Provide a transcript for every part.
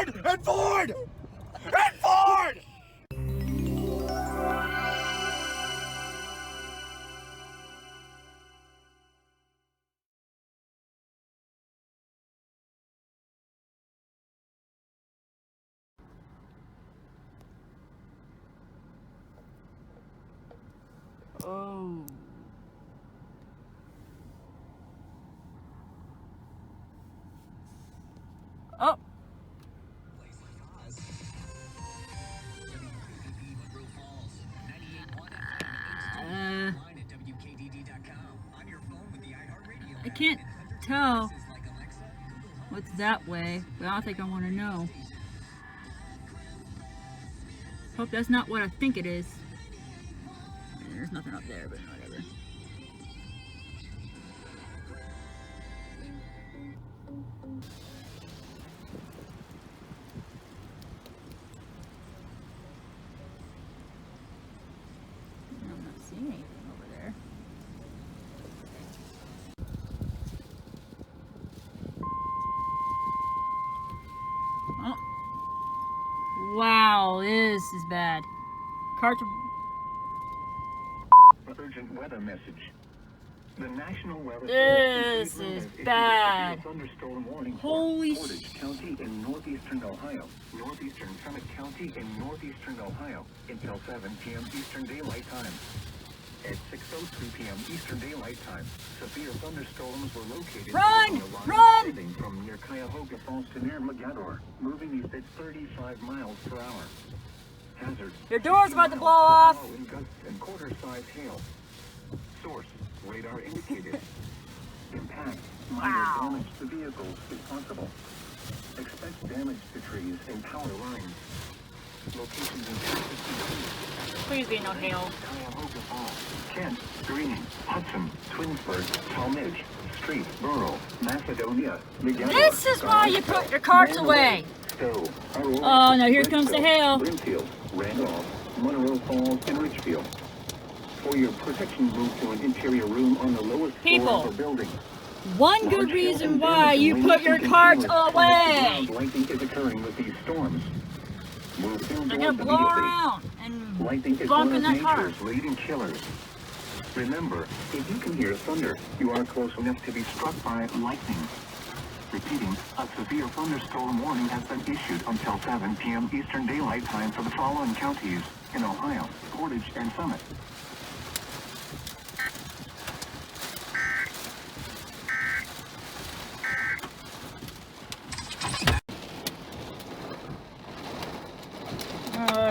Ford! And Ford! And Ford! Oh. Oh. I can't tell what's that way, but I don't think I want to know. Hope that's not what I think it is. There's nothing up there, but whatever. I'm not seeing anything over there. Oh. Wow, this is bad. Urgent weather message. The National Weather This Service is bad. thunderstorm warning Holy for Portage County in northeastern Ohio, northeastern Summit County in northeastern Ohio until 7 p.m. Eastern Daylight Time. At 6:03 p.m. Eastern Daylight Time, severe thunderstorms were located Run! along the line Run! heading from near Cuyahoga Falls to near Mogadore, moving east at 35 miles per hour. Hazard. Your door's about to blow off. In gusts and quarter-size hail. Source, radar indicated. Impact, minor damage to vehicles if possible. Expect damage to trees and power lines. Locations in Texas. Please be no hail. Cuyahoga Falls, Kent, Green, Hudson, Twinsburg, Talmadge, Street, Borough, Macedonia, Mogadore. This is why you put your carts away. Stowe, Oh no, here comes the hail. Brimfield, Randolph, Monroe Falls, and Richfield. For your protection, move to an interior room on the lowest floor of the building. One good reason why you put your carts away. Lightning is occurring with these storms. Move They're indoors gonna blow immediately. around and Lightning is bump one in of that car. nature's leading killers. Remember, if you can hear thunder, you are close enough to be struck by lightning. Repeating, a severe thunderstorm warning has been issued until 7 p.m. Eastern Daylight Time for the following counties in Ohio, Portage, and Summit.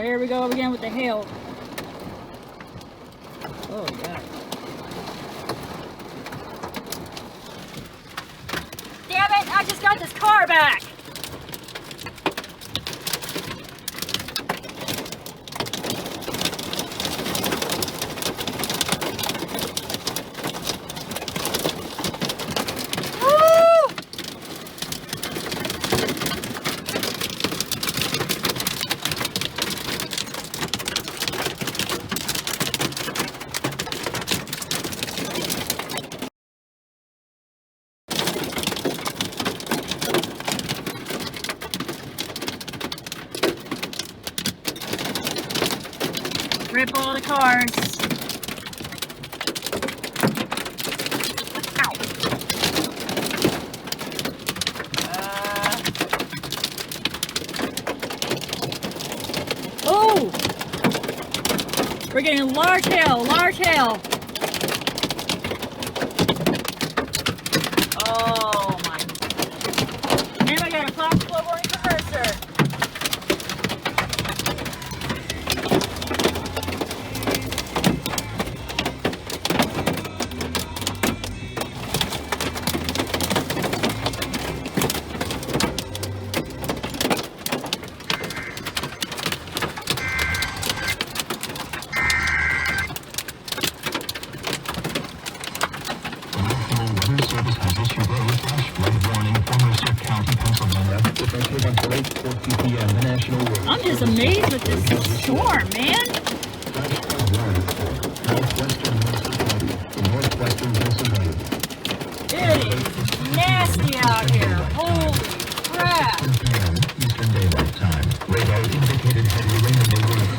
Here we go again with the hail. Oh, yeah. Damn it! I just got this car back! Rip all the cars. Ow. Oh! We're getting large hail, large hail. Oh my. And I got a flash flow warning compressor. I'm just amazed with this storm, man. It is nasty out here. Holy crap. estimated heavy rain in the world.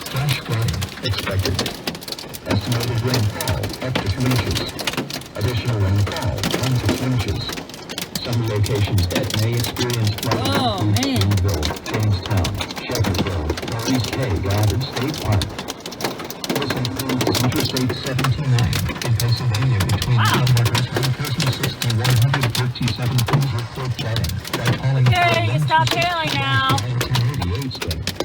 Flash flooding expected. Estimated rainfall up to 2 inches. Additional rainfall 1 to 2 inches. Some locations that may experience flooding include Greenville, Jamestown, Shepherdville, Maurice K. Goddard State Park. This includes Interstate 79 in Pennsylvania between kilometers 160 and 137 crews report flooding. Okay, you stop hailing now. 1988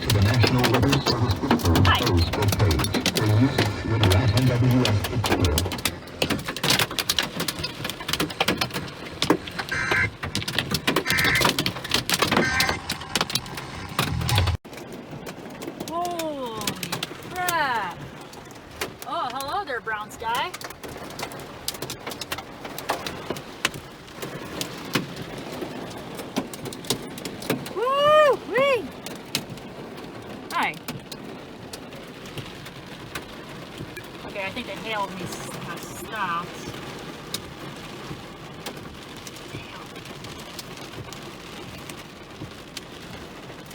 to the National Weather Service Pittsburgh Facebook page. For use Twitter at NWS Pittsburgh. Holy crap. Oh, hello there, brown sky. Woo-wee! Hi. Okay, I think the hail has stopped.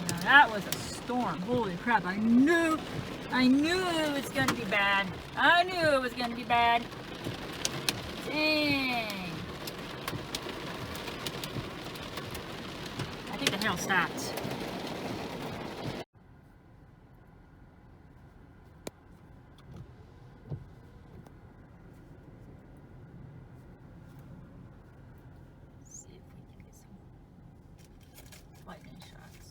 Now that was a storm. Holy crap, I knew it was gonna be bad. I knew it was gonna be bad. Dang. I think the hail stopped. See if we can get some lightning shots.